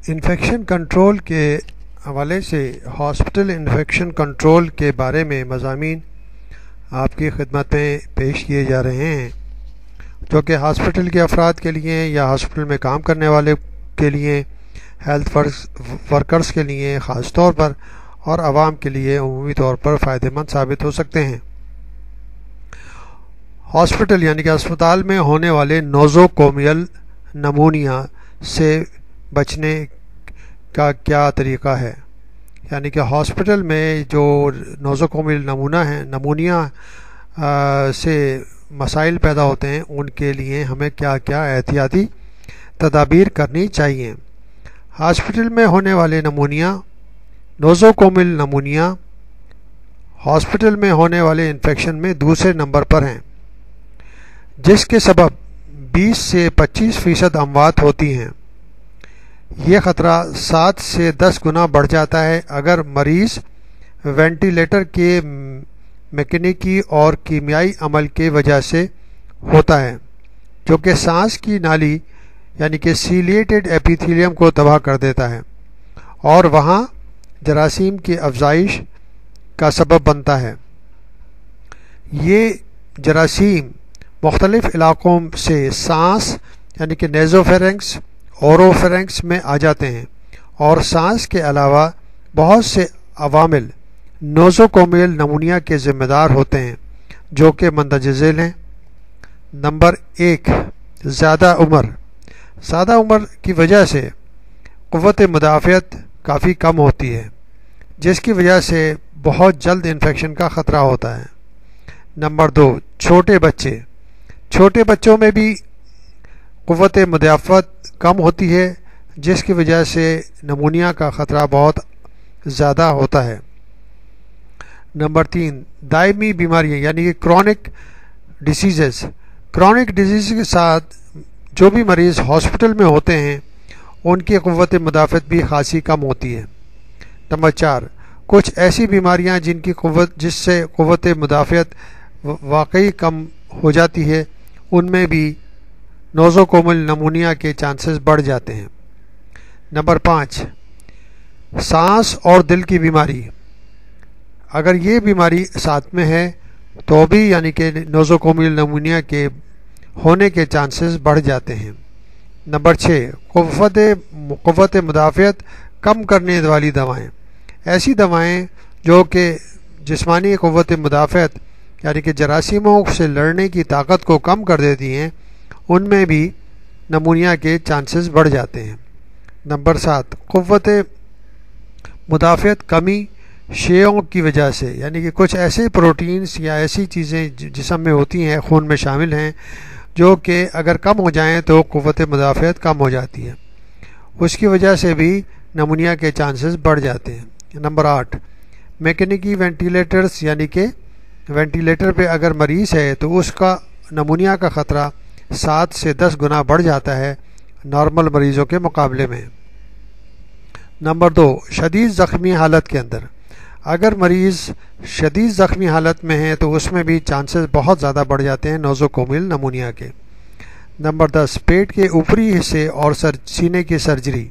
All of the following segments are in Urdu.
انفیکشن کنٹرول کے حوالے سے ہاسپٹل انفیکشن کنٹرول کے بارے میں مضامین آپ کی خدمت میں پیش کیے جا رہے ہیں، جو کہ ہاسپٹل کے افراد کے لیے یا ہاسپٹل میں کام کرنے والے کے لیے، ہیلتھ ورکرز کے لیے خاص طور پر اور عوام کے لیے عمومی طور پر فائدہ مند ثابت ہو سکتے ہیں۔ ہاسپٹل یعنی کہ اسپتال میں ہونے والے نوزوکومیل نمونیا سے بچنے کا کیا طریقہ ہے، یعنی کہ ہاسپٹل میں جو نوزوکومیل نمونیا سے مسائل پیدا ہوتے ہیں، ان کے لیے ہمیں کیا کیا احتیاطی تدابیر کرنی چاہیے۔ ہاسپٹل میں ہونے والے نوزوکومیل نمونیا ہاسپٹل میں ہونے والے انفیکشن میں دوسرے نمبر پر ہیں، جس کے سبب 20 سے 25% اموات ہوتی ہیں۔ یہ خطرہ 7 سے 10 گنا بڑھ جاتا ہے اگر مریض وینٹیلیٹر کے میکینیکی اور کیمیائی عمل کی وجہ سے ہوتا ہے، جو کہ سانس کی نالی یعنی کہ سیلیٹڈ ایپیتھیلیم کو تباہ کر دیتا ہے اور وہاں جراثیم کی افزائش کا سبب بنتا ہے۔ یہ جراثیم مختلف علاقوں سے سانس یعنی کہ نیزوفیرنکس اوروفیرنکس میں آ جاتے ہیں، اور سانس کے علاوہ بہت سے عوامل نوزوکومیل نمونیا کے ذمہ دار ہوتے ہیں، جو کہ مندرجہ ذیل ہیں۔ نمبر 1، زیادہ عمر کی وجہ سے قوت مدافعت کافی کم ہوتی ہے، جس کی وجہ سے بہت جلد انفیکشن کا خطرہ ہوتا ہے۔ نمبر 2، چھوٹے بچوں میں بھی قوت مدافعت کم ہوتی ہے، جس کی وجہ سے نمونیا کا خطرہ بہت زیادہ ہوتا ہے۔ نمبر 3، دائمی بیماریاں یعنی کہ کرونک ڈیزیز کے ساتھ جو بھی مریض ہاسپٹل میں ہوتے ہیں، ان کی قوت مدافعت بھی خاصی کم ہوتی ہے۔ نمبر 4، کچھ ایسی بیماریاں جس سے قوت مدافعت واقعی کم ہو جاتی ہے، ان میں بھی نوزوکومیل نمونیا کے چانسز بڑھ جاتے ہیں۔ نمبر 5، سانس اور دل کی بیماری، اگر یہ بیماری ساتھ میں ہے تو بھی یعنی کہ نوزوکومیل نمونیا کے ہونے کے چانسز بڑھ جاتے ہیں۔ نمبر 6، قوت مدافعت کم کرنے والی دوائیں، ایسی دوائیں جو کہ جسمانی قوت مدافعت یعنی کہ جراثیموں سے لڑنے کی طاقت کو کم کر دیتی ہیں، ان میں بھی نمونیا کے چانسز بڑھ جاتے ہیں۔ نمبر 7، قوت مدافعت کمی شیوں کی وجہ سے، یعنی کہ کچھ ایسے پروٹینز یا ایسی چیزیں جسم میں ہوتی ہیں، خون میں شامل ہیں، جو کہ اگر کم ہو جائیں تو قوت مدافعت کم ہو جاتی ہے، اس کی وجہ سے بھی نمونیا کے چانسز بڑھ جاتے ہیں۔ نمبر 8، میکینیکی وینٹیلیٹرز یعنی کہ وینٹیلیٹر پہ اگر مریض ہے تو اس کا نمونیا کا خطرہ 7 سے 10 گنا بڑھ جاتا ہے نارمل مریضوں کے مقابلے میں۔ نمبر 2، شدید زخمی حالت کے اندر، اگر مریض شدید زخمی حالت میں ہے تو اس میں بھی چانسز بہت زیادہ بڑھ جاتے ہیں نوزوکومیل نمونیا کے۔ نمبر 10، پیٹ کے اوپری حصے اور سینے کی سرجری،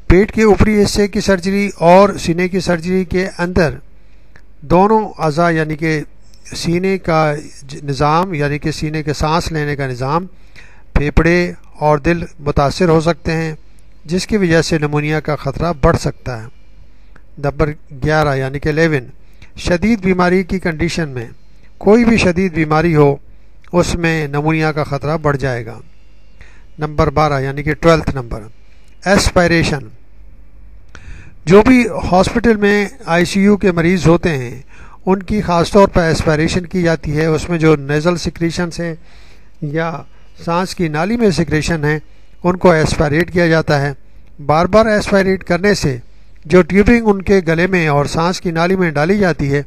پیٹ کے اوپری حصے کی سرجری اور سینے کی سرجری کے اندر دونوں اعضاء یعنی کہ سینے کا نظام یعنی کہ سینے کے سانس لینے کا نظام، پھیپھڑے اور دل متاثر ہو سکتے ہیں، جس کی وجہ سے نمونیا کا خطرہ بڑھ سکتا ہے۔ نمبر 11 یعنی کہ 11، شدید بیماری کی کنڈیشن میں، کوئی بھی شدید بیماری ہو اس میں نمونیا کا خطرہ بڑھ جائے گا۔ نمبر 12 یعنی کہ 12 نمبر، ایسپائریشن، جو بھی ہاسپٹل میں ICU کے مریض ہوتے ہیں ان کی خاص طور پر ایسپائریشن کی جاتی ہے، اس میں جو نیزل سیکریشنز ہیں یا سانس کی نالی میں سیکریشن ہیں ان کو ایسپائریٹ کیا جاتا ہے۔ بار بار ایسپائریٹ کرنے سے جو ٹیوبنگ ان کے گلے میں اور سانس کی نالی میں ڈالی جاتی ہے،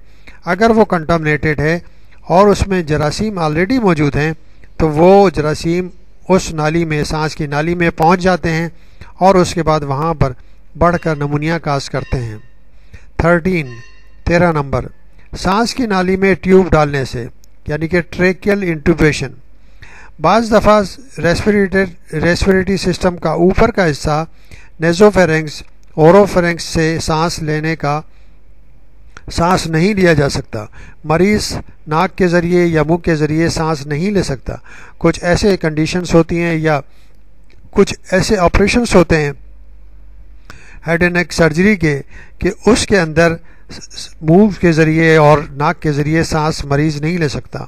اگر وہ کنٹامنیٹڈ ہے اور اس میں جراثیم آلریڈی موجود ہیں تو وہ جراثیم اس نالی میں سانس کی نالی میں پہنچ جاتے ہیں اور اس کے بعد وہاں پر بڑھ کر نمونیا کاز کرتے ہیں۔ 13 نمبر، سانس کی نالی میں ٹیوب ڈالنے سے یعنی کہ ٹریکیل انٹوبیشن، بعض دفعہ ریسپریٹری سسٹم کا اوپر کا حصہ نیزوفیرنگس اوروفیرنگس سے سانس نہیں لیا جا سکتا. مریض ناک کے ذریعے یا منہ کے ذریعے سانس نہیں لے سکتا. کچھ ایسے کنڈیشنز ہوتی ہیں یا کچھ ایسے آپریشنز ہوتے ہیں ہیڈ اینڈ نیک سرجری کے کہ اس کے اندر منہ کے ذریعے اور ناک کے ذریعے سانس مریض نہیں لے سکتا.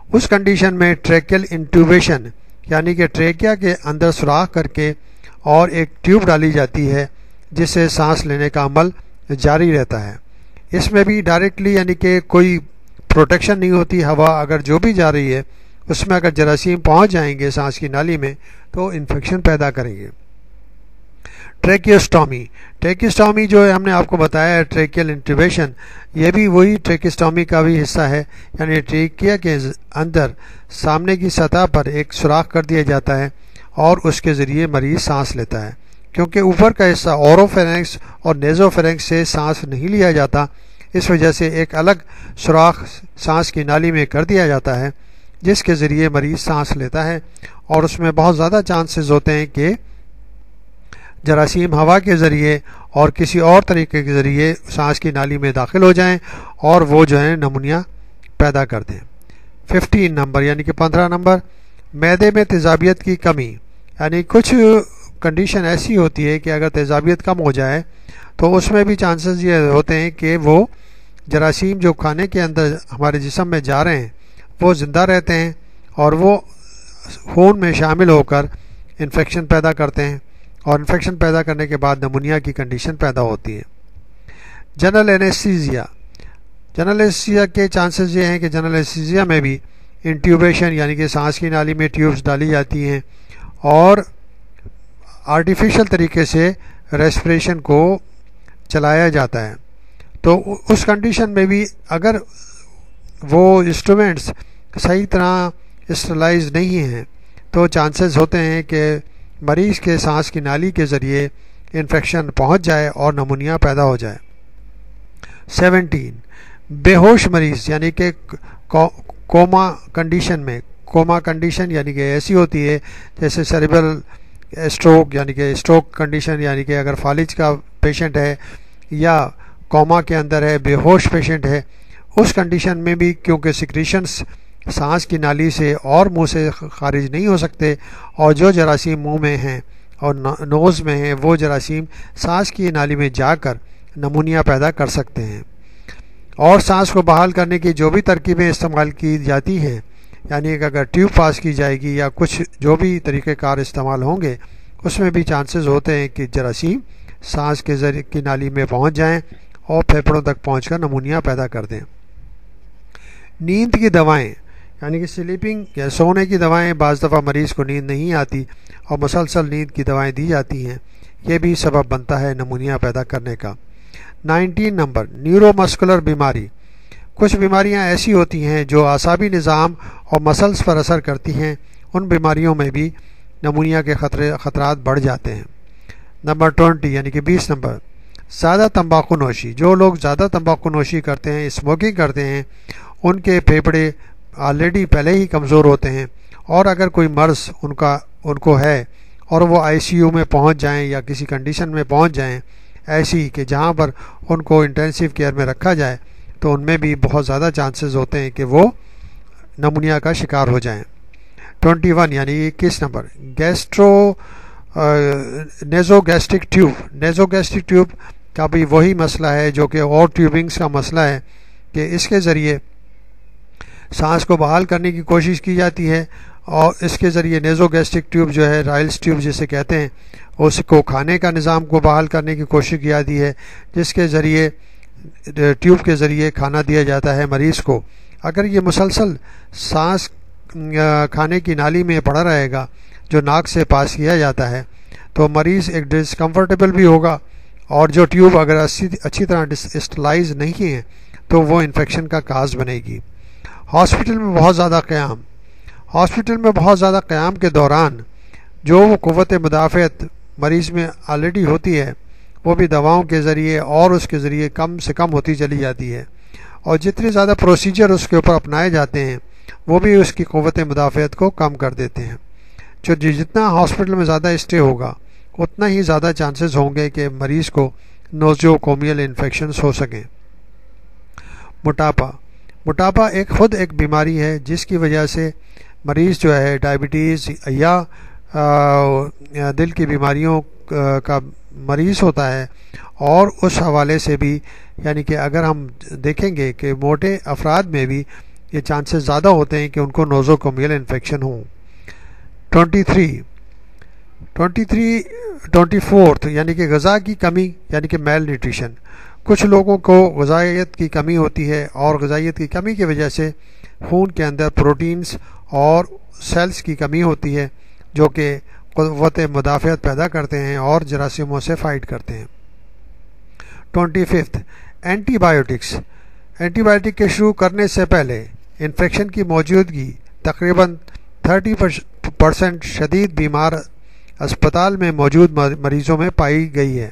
اس کنڈیشن میں ٹریکل انٹیوبیشن یعنی کہ ٹریکیا کے اندر سوراخ کر کے اور ایک ٹیوب ڈالی جاتی ہے جس سے سانس لینے کا عمل جاری رہتا ہے. اس میں بھی ڈائریکٹلی یعنی کہ کوئی پروٹیکشن نہیں ہوتی. ہوا اگر جو بھی جا رہی ہے اس میں اگر جراثیم پہنچ جائیں گے سانس کی نالی میں تو انفیکشن پیدا کریں گے. ٹریکیوسٹومی جو ہے ہم نے آپ کو بتایا ہے ٹریکیل انٹیوبیشن، یہ بھی وہی ٹریکیوسٹومی کا بھی حصہ ہے. یعنی ٹریکیا کے اندر سامنے کی سطح پر ایک سوراخ کر دیا جاتا ہے اور اس کے ذریعے مریض سانس لیتا ہے. کیونکہ اوپر کا حصہ اوروفیرنگس اور نیزوفیرنگس سے سانس نہیں لیا جاتا، اس وجہ سے ایک الگ سوراخ سانس کی نالی میں کر دیا جاتا ہے جس کے ذریعے مریض سانس لیتا ہے، اور اس میں بہت زیادہ چانسز ہوتے ہیں کہ جراثیم ہوا کے ذریعے اور کسی اور طریقے کے ذریعے سانس کی نالی میں داخل ہو جائیں اور وہ جو ہے نمونیا پیدا کر دیں. 15 نمبر یعنی کہ 15 نمبر معدے میں تیزابیت کی کمی. یعنی کچھ کنڈیشن ایسی ہوتی ہے کہ اگر تیزابیت کم ہو جائے تو اس میں بھی چانسز یہ ہوتے ہیں کہ وہ جراثیم جو کھانے کے اندر ہمارے جسم میں جا رہے ہیں وہ زندہ رہتے ہیں اور وہ خون میں شامل ہو کر انفیکشن پیدا کرتے ہیں، اور انفیکشن پیدا کرنے کے بعد نمونیا کی کنڈیشن پیدا ہوتی ہے. جنرل اینستھیزیا کے چانسز یہ ہیں کہ جنرل اینستھیزیا میں بھی انٹیوبیشن یعنی کہ سانس کی نالی میں ٹیوبز ڈالی جاتی ہیں اور آرٹیفیشل طریقے سے ریسپریشن کو چلایا جاتا ہے. تو اس کنڈیشن میں بھی اگر وہ انسٹرومنٹس صحیح طرح اسٹرلائز نہیں ہیں تو چانسز ہوتے ہیں کہ مریض کے سانس کی نالی کے ذریعے انفیکشن پہنچ جائے اور نمونیا پیدا ہو جائے. 17 بے ہوش مریض یعنی کہ کوما کنڈیشن یعنی کہ ایسی ہوتی ہے جیسے سیریبرل اسٹروک یعنی کہ اسٹروک کنڈیشن، یعنی کہ اگر فالج کا پیشنٹ ہے یا کوما کے اندر ہے، بے ہوش پیشنٹ ہے، اس کنڈیشن میں بھی کیونکہ سیکریشنز سانس کی نالی سے اور منہ سے خارج نہیں ہو سکتے اور جو جراثیم منہ میں ہیں اور نوز میں ہیں وہ جراثیم سانس کی نالی میں جا کر نمونیا پیدا کر سکتے ہیں. اور سانس کو بحال کرنے کی جو بھی ترکیبیں استعمال کی جاتی ہیں یعنی کہ اگر ٹیوب پاس کی جائے گی یا کچھ جو بھی طریقہ کار استعمال ہوں گے اس میں بھی چانسز ہوتے ہیں کہ جراثیم سانس کے ذریعے کی نالی میں پہنچ جائیں اور پھیپھڑوں تک پہنچ کر نمونیا پیدا کر دیں. نیند کی دوائیں یعنی کہ سلیپنگ یا سونے کی دوائیں، بعض دفعہ مریض کو نیند نہیں آتی اور مسلسل نیند کی دوائیں دی جاتی ہیں، یہ بھی سبب بنتا ہے نمونیا پیدا کرنے کا. 19 نمبر نیورو مسکولر بیماری. کچھ بیماریاں ایسی ہوتی ہیں جو اعصابی نظام اور مسلس پر اثر کرتی ہیں، ان بیماریوں میں بھی نمونیا کے خطرات بڑھ جاتے ہیں. نمبر 20 یعنی کہ 20 نمبر زیادہ تمباکو نوشی. جو لوگ زیادہ تمباکو نوشی کرتے ہیں، اسموکنگ کرتے ہیں، ان کے پھیپھڑے آلریڈی پہلے ہی کمزور ہوتے ہیں، اور اگر کوئی مرض ان کو ہے اور وہ ICU میں پہنچ جائیں یا کسی کنڈیشن میں پہنچ جائیں ایسی کہ جہاں پر ان کو انٹینسیو کیئر میں رکھا جائے تو ان میں بھی بہت زیادہ چانسز ہوتے ہیں کہ وہ نمونیا کا شکار ہو جائیں. 21 یعنی 21 نمبر نیزوگیسٹرک ٹیوب کا بھی وہی مسئلہ ہے جو کہ اور ٹیوبنگز کا مسئلہ ہے کہ اس کے ذریعے سانس کو بحال کرنے کی کوشش کی جاتی ہے، اور اس کے ذریعے نیزوگیسٹرک ٹیوب جو ہے رائلز ٹیوب جسے کہتے ہیں اس کو کھانے کا نظام کو بحال کرنے کی کوشش کی جاتی ہے، جس کے ذریعے ٹیوب کے ذریعے کھانا دیا جاتا ہے مریض کو. اگر یہ مسلسل سانس کھانے کی نالی میں پڑا رہے گا جو ناک سے پاس کیا جاتا ہے تو مریض ایک ڈسکمفرٹیبل بھی ہوگا، اور جو ٹیوب اگر اچھی طرح اسٹرلائز نہیں ہے تو وہ انفیکشن کا کاز بنے گی. ہاسپٹل میں بہت زیادہ قیام کے دوران جو قوت مدافعت مریض میں آلریڈی ہوتی ہے وہ بھی دواؤں کے ذریعے اور اس کے ذریعے کم سے کم ہوتی چلی جاتی ہے، اور جتنے زیادہ پروسیجر اس کے اوپر اپنائے جاتے ہیں وہ بھی اس کی قوت مدافعت کو کم کر دیتے ہیں۔ جتنا ہاسپٹل میں زیادہ اسٹے ہوگا اتنا ہی زیادہ چانسز ہوں گے کہ مریض کو نوزوکومیل انفیکشنز ہو سکیں۔ موٹاپا خود ایک بیماری ہے جس کی وجہ سے مریض جو ہے ڈائبٹیز یا دل کی بیماریوں کا مریض ہوتا ہے، اور اس حوالے سے بھی یعنی کہ اگر ہم دیکھیں گے کہ موٹے افراد میں بھی یہ چانسز زیادہ ہوتے ہیں کہ ان کو نوزوکومیل انفیکشن ہوں۔ 24 یعنی کہ غذا کی کمی یعنی کہ میل نیوٹریشن۔ کچھ لوگوں کو غذائیت کی کمی ہوتی ہے، اور غذائیت کی کمی کی وجہ سے خون کے اندر پروٹینز اور سیلز کی کمی ہوتی ہے جو کہ قوت مدافعت پیدا کرتے ہیں اور جراثیموں سے فائٹ کرتے ہیں۔ 25 اینٹی بائیوٹک کے شروع کرنے سے پہلے انفیکشن کی موجودگی تقریباً 30% شدید بیمار اسپتال میں موجود مریضوں میں پائی گئی ہے،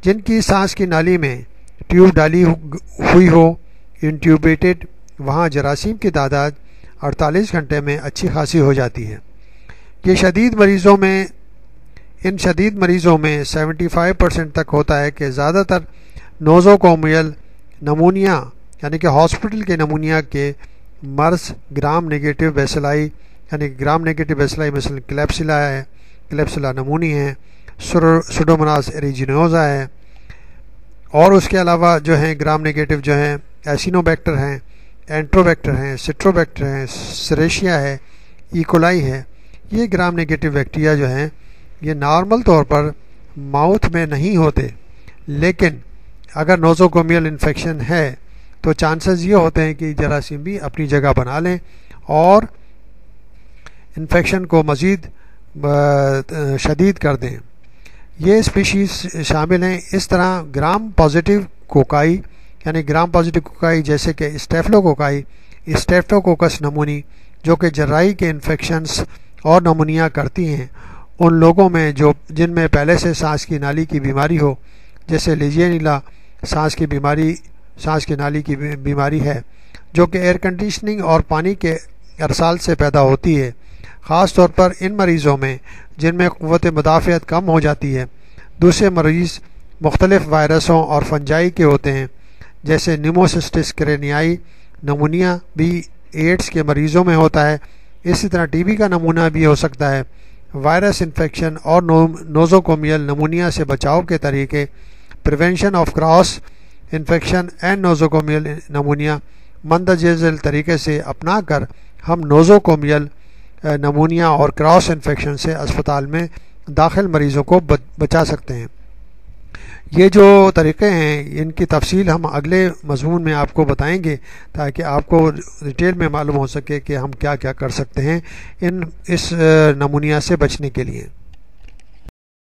جن کی سانس کی نالی میں ٹیوب ڈالی ہوئی ہو انٹیوبیٹڈ۔ وہاں جراثیم کی تعداد 48 گھنٹے میں اچھی خاصی ہو جاتی ہے۔ ان شدید مریضوں میں 75% تک ہوتا ہے کہ زیادہ تر نوزوکومیل نمونیا یعنی کہ ہاسپٹل کے نمونیا کے مرض گرام نیگیٹو بیسیلائی مثلا کلیپسلا نمونی ہے، سوڈوموناس ایریجینوزا ہے، اور اس کے علاوہ جو ہیں گرام نیگیٹو جو ہیں ایسینوبیکٹر ہیں، اینٹروبیکٹر ہیں، سٹروبیکٹر ہیں، سریشیا ہے، ایکولائی ہے۔ یہ گرام نیگیٹو بیکٹیریا جو ہیں یہ نارمل طور پر ماؤتھ میں نہیں ہوتے، لیکن اگر نوزوکومیل انفیکشن ہے تو چانسز یہ ہوتے ہیں کہ جراثیم بھی اپنی جگہ بنا لیں اور انفیکشن کو مزید شدید کر دیں۔ یہ اسپیشیز شامل ہیں اس طرح گرام پازیٹیو کوکائی جیسے کہ اسٹیفلوکوکس نمونی جو کہ جراحی کے انفیکشنز اور نمونیا کرتی ہیں ان لوگوں میں جن میں پہلے سے سانس کی نالی کی بیماری ہو، جیسے لیجینیلا سانس کی نالی کی بیماری ہے جو کہ ایئر کنڈیشننگ اور پانی کے ارسال سے پیدا ہوتی ہے، خاص طور پر ان مریضوں میں جن میں قوت مدافعت کم ہو جاتی ہے۔ دوسرے مریض مختلف وائرسوں اور فنجائی کے ہوتے ہیں، جیسے نیموسسٹس کرینیائی نمونیا بھی ایڈز کے مریضوں میں ہوتا ہے۔ اسی طرح ٹی بی کا نمونہ بھی ہو سکتا ہے۔ وائرس انفیکشن اور نوزوکومیل نمونیا سے بچاؤ کے طریقے: prevention of cross infection and nosocomial pneumonia مندرجہ ذیل طریقے سے اپنا کر ہم نوزوکومیل نمونیا اور کراس انفیکشن سے اسپتال میں داخل مریضوں کو بچا سکتے ہیں۔ یہ جو طریقے ہیں ان کی تفصیل ہم اگلے مضمون میں آپ کو بتائیں گے تاکہ آپ کو ڈیٹیل میں معلوم ہو سکے کہ ہم کیا کیا کر سکتے ہیں اس نمونیا سے بچنے کے لیے۔